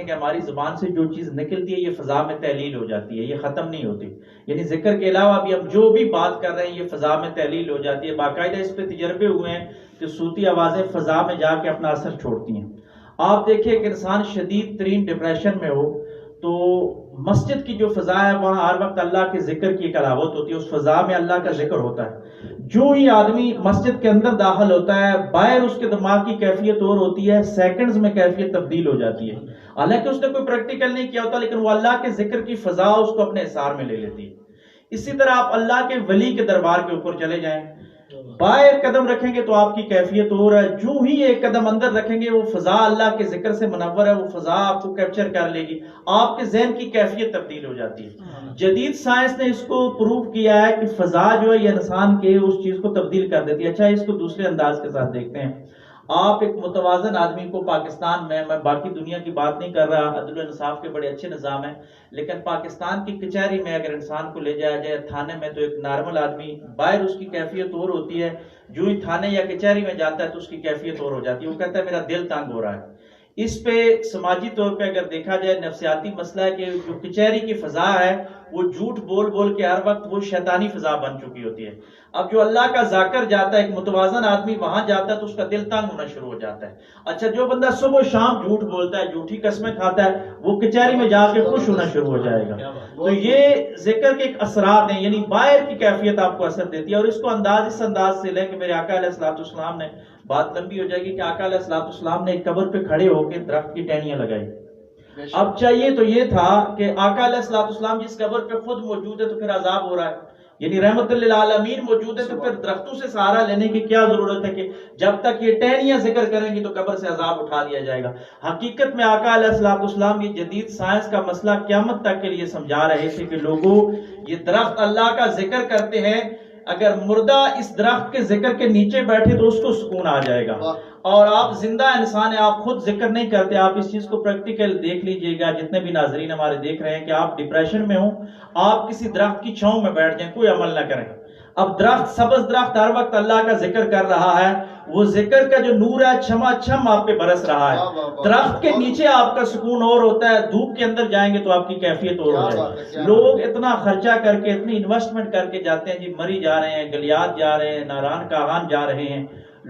کہ ہماری زبان سے جو چیز نکلتی ہے یہ فضا میں تحلیل ہو جاتی ہے، یہ ختم نہیں ہوتی. یعنی ذکر کے علاوہ بھی ہم جو بھی بات کر رہے ہیں یہ فضا میں تحلیل ہو جاتی ہے. باقاعدہ اس پہ تجربے ہوئے ہیں کہ صوتی آوازیں فضا میں جا کے اپنا اثر چھوڑتی ہیں. آپ دیکھیں کہ انسان شدید ترین ڈپریشن میں ہو تو مسجد کی جو فضا ہے وہاں ہر وقت اللہ کے ذکر کی ایک علاوت ہوتی ہے، اس فضا میں اللہ کا ذکر ہوتا ہے. جو ہی آدمی مسجد کے اندر داخل ہوتا ہے باہر اس کے دماغ کی کیفیت اور ہوتی ہے، سیکنڈز میں کیفیت تبدیل ہو جاتی ہے. حالانکہ اس نے کوئی پریکٹیکل نہیں کیا ہوتا لیکن وہ اللہ کے ذکر کی فضا اس کو اپنے اثار میں لے لیتی ہے. اسی طرح آپ اللہ کے ولی کے دربار کے اوپر چلے جائیں، باہر قدم رکھیں گے تو آپ کی کیفیت اور ہے، جو ہی ایک قدم اندر رکھیں گے وہ فضا اللہ کے ذکر سے منور ہے، وہ فضا آپ کو کیپچر کر لے گی، آپ کے ذہن کی کیفیت تبدیل ہو جاتی ہے. جدید سائنس نے اس کو پروف کیا ہے کہ فضا جو ہے یہ انسان کے اس چیز کو تبدیل کر دیتی ہے. اچھا اس کو دوسرے انداز کے ساتھ دیکھتے ہیں. آپ ایک متوازن آدمی کو پاکستان میں باقی دنیا کی بات نہیں کر رہا، عدل و انصاف کے بڑے اچھے نظام ہیں، لیکن پاکستان کی کچہری میں اگر انسان کو لے جایا جائے تھانے میں تو ایک نارمل آدمی باہر اس کی کیفیت اور ہوتی ہے، جو ہی تھانے یا کچہری میں جاتا ہے تو اس کی کیفیت اور ہو جاتی ہے، وہ کہتا ہے میرا دل تنگ ہو رہا ہے. اس پہ سماجی طور پہ اگر دیکھا جائے نفسیاتی مسئلہ ہے کہ جو کچہری کی فضا ہے وہ جھوٹ بول بول کے ہر وقت وہ شیطانی فضا بن چکی ہوتی ہے. اب جو اللہ کا ذاکر جاتا ہے ایک متوازن آدمی وہاں جاتا ہے تو اس کا دل تنگ ہونا شروع ہو جاتا ہے. اچھا جو بندہ صبح و شام جھوٹ بولتا ہے، جھوٹی قسمیں کھاتا ہے، وہ کچہری میں جا کے خوش ہونا شروع ہو جائے گا. تو یہ ذکر کے ایک اثرات ہیں، یعنی باہر کی کیفیت آپ کو اثر دیتی ہے. اور اس کو اس انداز سے لیں کہ میرے آقا علیہ الصلوۃ والسلام نے، بات لمبی ہو جائے گی، کہ آقا علیہ الصلوۃ والسلام نے ایک قبر پہ کھڑے ہو کے درخت کی ٹہنیاں لگائی. اب چاہیے تو یہ تھا کہ آقا علیہ الصلوۃ والسلام جس قبر پہ خود موجود ہے تو پھر عذاب ہو رہا ہے، یعنی رحمت للعالمین موجود ہے تو پھر درختوں سے سہارا لینے کی کیا ضرورت ہے کہ جب تک یہ ٹہنیاں ذکر کریں گی تو قبر سے عذاب اٹھا لیا جائے گا. حقیقت میں آقا علیہ الصلوۃ والسلام یہ جدید سائنس کا مسئلہ قیامت تک کے لیے سمجھا رہے تھے کہ لوگوں یہ درخت اللہ کا ذکر کرتے ہیں، اگر مردہ اس درخت کے ذکر کے نیچے بیٹھے تو اس کو سکون آ جائے گا. اور آپ زندہ انسان ہیں، آپ خود ذکر نہیں کرتے. آپ اس چیز کو پریکٹیکل دیکھ لیجئے گا، جتنے بھی ناظرین ہمارے دیکھ رہے ہیں کہ آپ ڈپریشن میں ہوں، آپ کسی درخت کی چھاؤں میں بیٹھ جائیں، کوئی عمل نہ کریں. اب درخت، سبز درخت ہر وقت اللہ کا ذکر کر رہا ہے، وہ ذکر کا جو نور ہے چھما چھم آپ پہ برس رہا ہے. درخت کے نیچے آپ کا سکون اور ہوتا ہے، دھوپ کے اندر جائیں گے تو آپ کی کیفیت اور ہو جائے گی. لوگ اتنا خرچہ کر کے، اتنی انویسٹمنٹ کر کے جاتے ہیں، جی مری جا رہے ہیں، گلیات جا رہے ہیں، ناران کاغان جا رہے ہیں.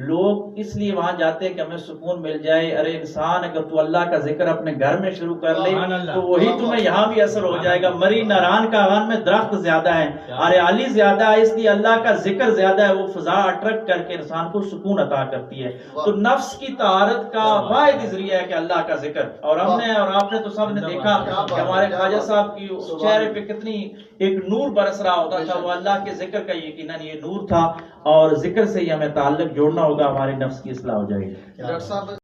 لوگ اس لیے وہاں جاتے ہیں کہ ہمیں سکون مل جائے. ارے انسان اگر تو اللہ کا ذکر اپنے گھر میں شروع کر لے تو وہی تمہیں یہاں بھی اثر ہو جائے گا. مری ناران کاغان میں درخت زیادہ ہیں، ہریالی زیادہ ہے، اس لیے اللہ کا ذکر زیادہ ہے، وہ فضا اٹریکٹ کر کے انسان کو سکون عطا کرتی ہے. تو نفس کی طہارت کا واحد ذریعہ ہے کہ اللہ کا ذکر. اور ہم نے اور آپ نے تو سب نے دیکھا کہ ہمارے خواجہ صاحب کی چہرے پہ کتنی ایک نور برس رہا ہوتا تھا، وہ اللہ کے ذکر کا یقیناً یہ نور تھا. اور ذکر سے ہی ہمیں تعلق جوڑنا ہوگا، ہمارے نفس کی اصلاح ہو جائے گی.